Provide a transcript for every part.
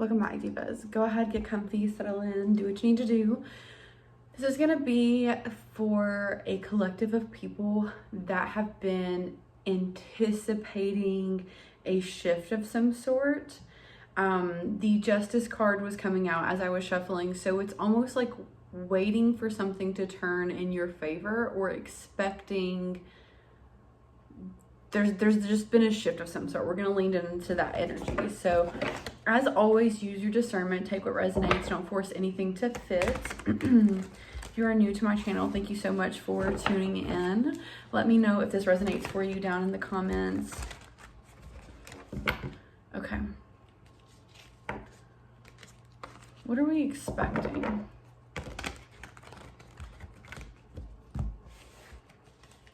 Welcome back, Divas. Go ahead, get comfy, settle in, do what you need to do. This is gonna be for a collective of people that have been anticipating a shift of some sort. The Justice card was coming out as I was shuffling, so it's almost like waiting for something to turn in your favor or expecting. There's just been a shift of some sort. We're going to lean into that energy. So as always, use your discernment. Take what resonates. Don't force anything to fit. If you are new to my channel, thank you so much for tuning in. Let me know if this resonates for you down in the comments. Okay. What are we expecting?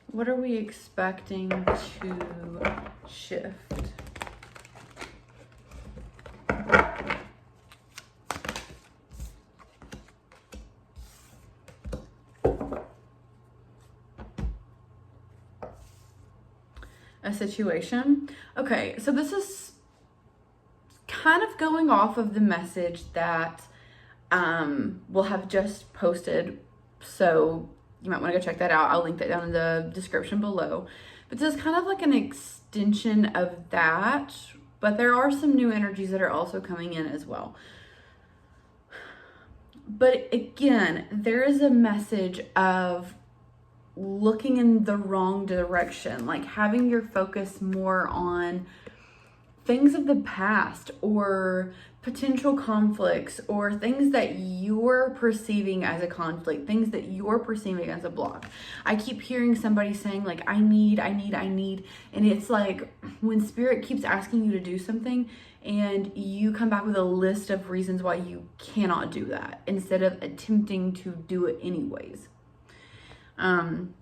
What are we expecting to shift? A situation. Okay, so this is kind of going off of the message that we'll have just posted. So you might want to go check that out. I'll link that down in the description below. But this is kind of like an extension of that. But there are some new energies that are also coming in as well. But again, there is a message of looking in the wrong direction. Like having your focus more on things of the past or potential conflicts or things that you're perceiving as a conflict, things that you're perceiving as a block. I keep hearing somebody saying like, I need. And it's like when spirit keeps asking you to do something and you come back with a list of reasons why you cannot do that instead of attempting to do it anyways. And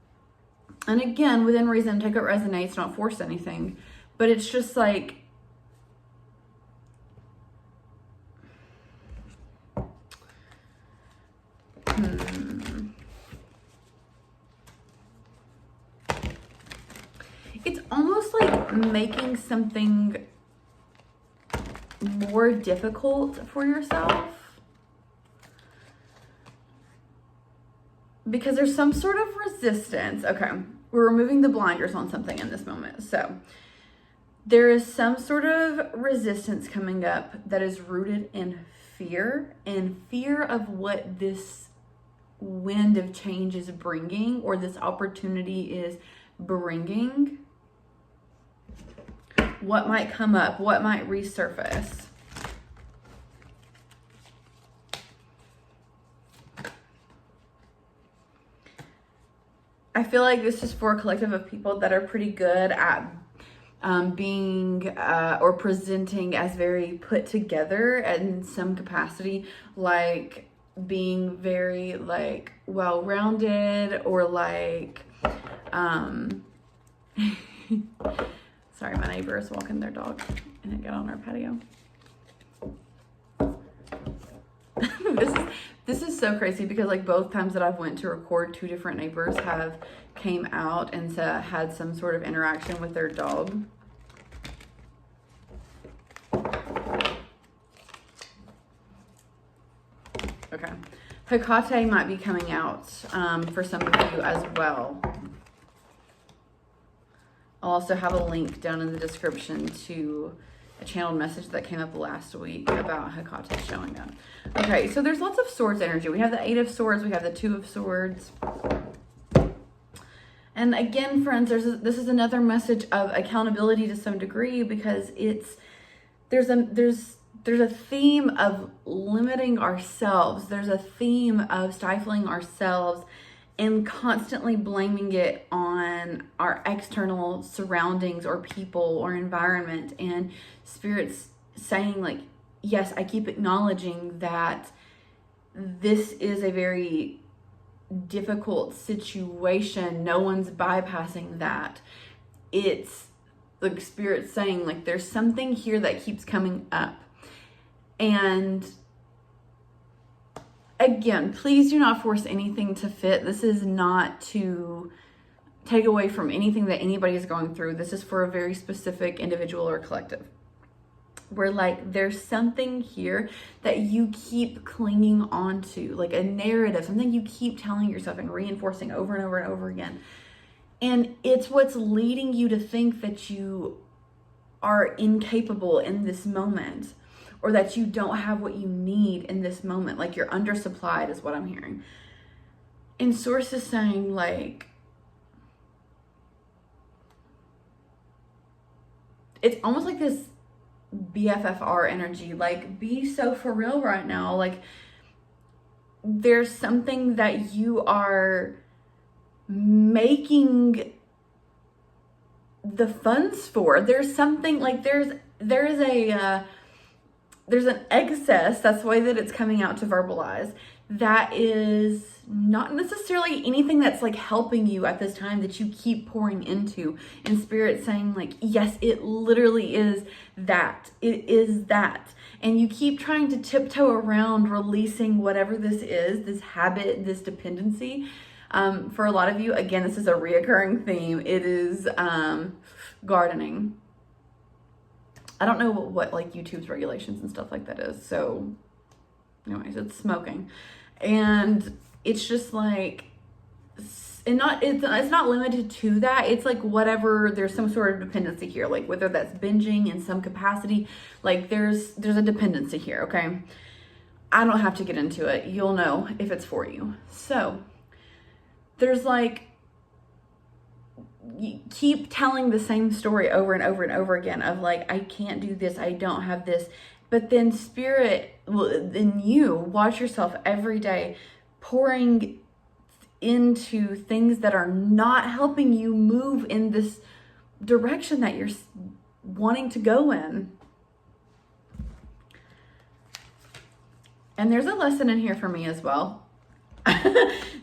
again, within reason, take what resonates, don't force anything. But it's just like, it's almost like making something more difficult for yourself because there's some sort of resistance. Okay, we're removing the blinders on something in this moment. So there is some sort of resistance coming up that is rooted in fear and fear of what this wind of change is bringing or this opportunity is bringing. What might come up? What might resurface? I feel like this is for a collective of people that are pretty good at being or presenting as very put together in some capacity, like being very like well-rounded or like sorry, my neighbor is walking their dog and it got on our patio. This is so crazy because like both times that I've went to record, two different neighbors have came out and had some sort of interaction with their dog. Okay. Hecate might be coming out for some of you as well. I'll also have a link down in the description to a channeled message that came up last week about Hecate showing up. Okay, so there's lots of swords energy. We have the 8 of swords. We have the 2 of swords. And again, friends, this is another message of accountability to some degree because there's a theme of limiting ourselves. There's a theme of stifling ourselves and constantly blaming it on our external surroundings or people or environment. And Spirit's saying like, yes, I keep acknowledging that this is a very difficult situation. No one's bypassing that. It's like Spirit's saying like, there's something here that keeps coming up. And again, please do not force anything to fit. This is not to take away from anything that anybody is going through. This is for a very specific individual or collective. where like there's something here that you keep clinging onto, like a narrative, something you keep telling yourself and reinforcing over and over and over again. And it's what's leading you to think that you are incapable in this moment, or that you don't have what you need in this moment. Like you're undersupplied is what I'm hearing. And Source is saying like, it's almost like this BFFR energy, like be so for real right now. Like there's something that you are making the funds for. There's something like there's an excess, that's the way that it's coming out to verbalize, that is not necessarily anything that's like helping you at this time that you keep pouring into. And Spirit saying like, yes, it literally is that. It is that. And you keep trying to tiptoe around releasing whatever this is, this habit, this dependency. For a lot of you, again, this is a reoccurring theme. It is gardening. I don't know what like YouTube's regulations and stuff like that is. So anyways, it's smoking. And it's just like, and it's not limited to that. It's like whatever, there's some sort of dependency here, like whether that's binging in some capacity, like there's a dependency here, okay? I don't have to get into it. You'll know if it's for you. So there's like, you keep telling the same story over and over and over again of like, I can't do this, I don't have this. But then Spirit, then you watch yourself every day pouring into things that are not helping you move in this direction that you're wanting to go in. And there's a lesson in here for me as well.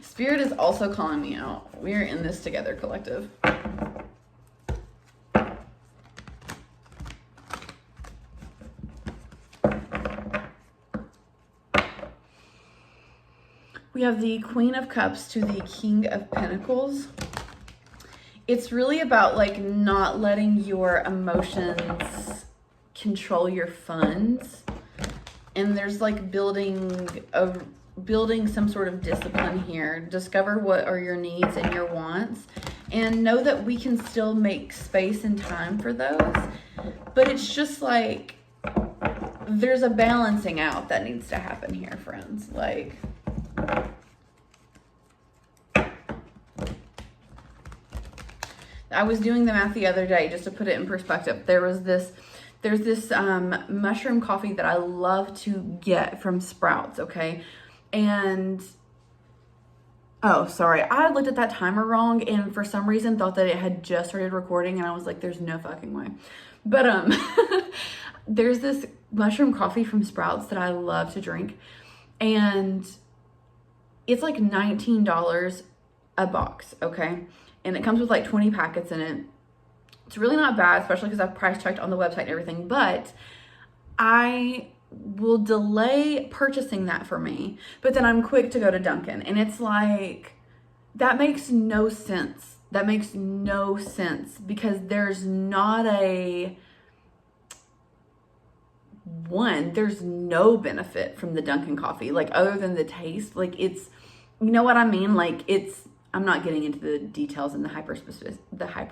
Spirit is also calling me out. We are in this together, collective. We have the Queen of Cups to the King of Pentacles. It's really about like not letting your emotions control your funds. And there's like building some sort of discipline here. Discover what are your needs and your wants, and know that we can still make space and time for those. But it's just like there's a balancing out that needs to happen here, friends. Like, I was doing the math the other day just to put it in perspective. There's this mushroom coffee that I love to get from Sprouts, okay? And oh, sorry, I looked at that timer wrong and for some reason thought that it had just started recording, and I was like, there's no fucking way. But there's this mushroom coffee from Sprouts that I love to drink, and it's like $19 a box, okay? And it comes with like 20 packets in it. It's really not bad, especially because I've price checked on the website and everything, but I will delay purchasing that for me, but then I'm quick to go to Dunkin', and it's like, that makes no sense. That makes no sense, because there's not there's no benefit from the Dunkin' coffee, like other than the taste. Like it's, you know what I mean? Like I'm not getting into the details and the hyper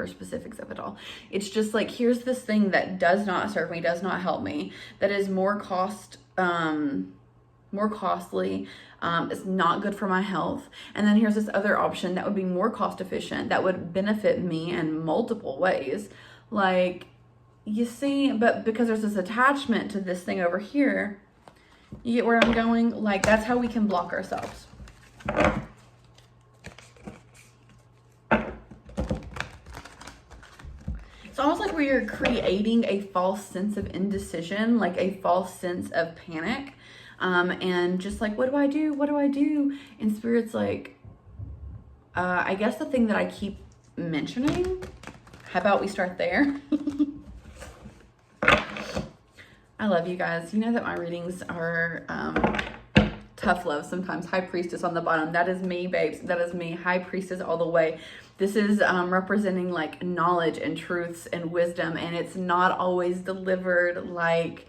specifics of it all. It's just like, here's this thing that does not serve me, does not help me, that is more costly, it's not good for my health. And then here's this other option that would be more cost efficient, that would benefit me in multiple ways. Like, you see, but because there's this attachment to this thing over here, you get where I'm going? Like, that's how we can block ourselves. It's almost like we are creating a false sense of indecision, like a false sense of panic. And just like, what do I do? What do I do? And Spirit's like, I guess the thing that I keep mentioning, how about we start there? I love you guys. You know that my readings are tough love sometimes. High priestess on the bottom. That is me, babes. That is me. High priestess all the way. This is representing like knowledge and truths and wisdom, and it's not always delivered like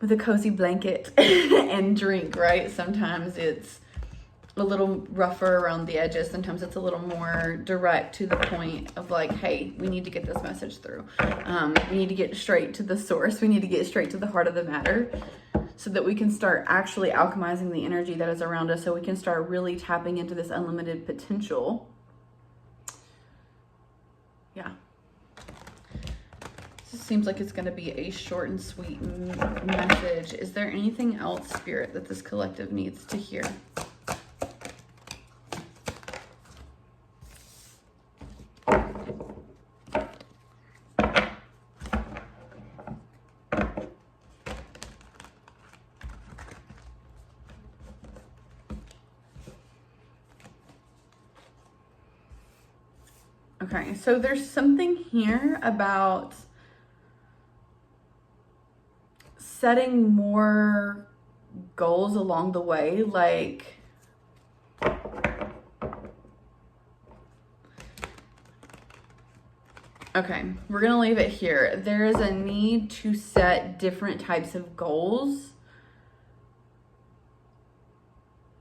with a cozy blanket and drink, right? Sometimes it's a little rougher around the edges. Sometimes it's a little more direct to the point of like, hey, we need to get this message through. We need to get straight to the source. We need to get straight to the heart of the matter so that we can start actually alchemizing the energy that is around us, so we can start really tapping into this unlimited potential. Yeah. This seems like it's going to be a short and sweet message. Is there anything else, Spirit, that this collective needs to hear? Okay, so there's something here about setting more goals along the way, like okay, we're gonna leave it here. There is a need to set different types of goals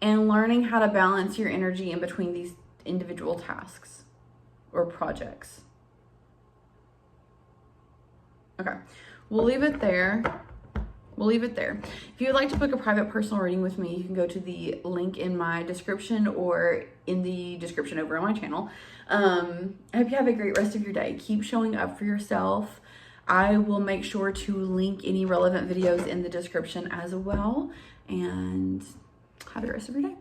and learning how to balance your energy in between these individual tasks or projects. Okay, we'll leave it there. We'll leave it there. If you would like to book a private personal reading with me, you can go to the link in my description or in the description over on my channel. I hope you have a great rest of your day. Keep showing up for yourself. I will make sure to link any relevant videos in the description as well. And have a good rest of your day.